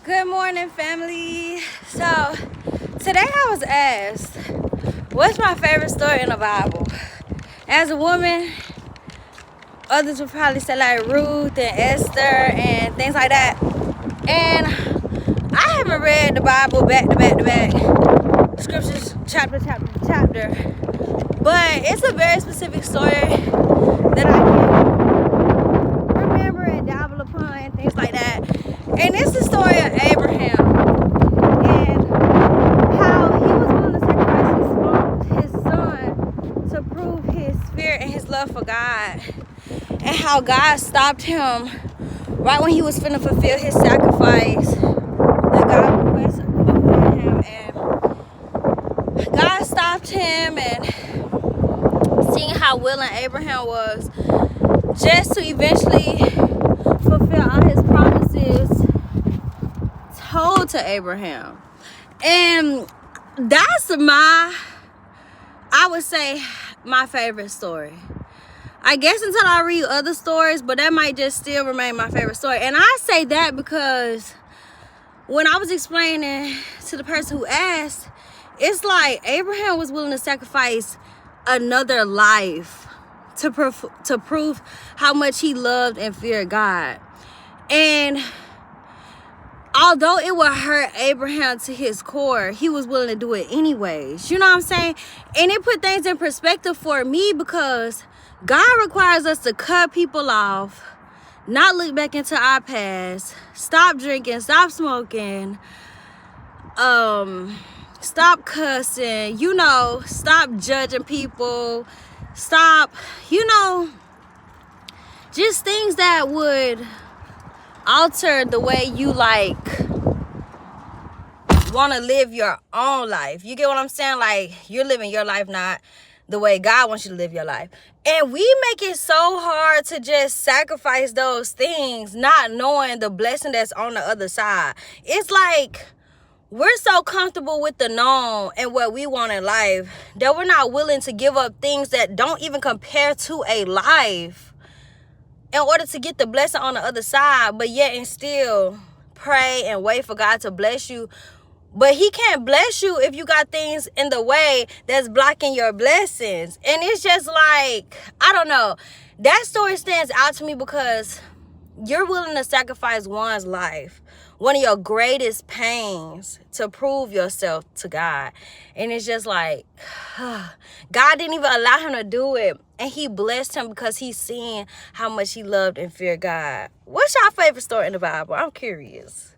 Good morning, family. So, today I was asked, what's my favorite story in the Bible? As a woman, others would probably say like Ruth and Esther and things like that. And I haven't read the Bible back to back to back, scriptures, chapter to chapter. But it's a very specific story that I can remember and dabble upon and things like that. And it's the story of Abraham and how he was willing to sacrifice his son to prove his spirit and his love for God, and how God stopped him right when he was finna fulfill his sacrifice that God requested of him. And God stopped him, and seeing how willing Abraham was just to eventually fulfill all his promises told to Abraham. And that's I would say, my favorite story. I guess until I read other stories, but that might just still remain my favorite story. And I say that because when I was explaining to the person who asked, it's like Abraham was willing to sacrifice another life to prove how much he loved and feared God. And although it would hurt Abraham to his core, he was willing to do it anyways. You know what I'm saying? And it put things in perspective for me, because God requires us to cut people off, not look back into our past, stop drinking, stop smoking, stop cussing, stop judging people, stop, just things that would alter the way you want to live your own life. You get what I'm saying? Like, you're living your life not the way God wants you to live your life. And we make it so hard to just sacrifice those things, not knowing the blessing that's on the other side. It's like we're so comfortable with the known and what we want in life that we're not willing to give up things that don't even compare to a life in order to get the blessing on the other side, but yet and still pray and wait for God to bless you. But he can't bless you if you got things in the way that's blocking your blessings. And it's just like, I don't know. That story stands out to me because you're willing to sacrifice one's life, one of your greatest pains, to prove yourself to God. And it's just like, God didn't even allow him to do it. And he blessed him because he's seeing how much he loved and feared God. What's your favorite story in the Bible? I'm curious.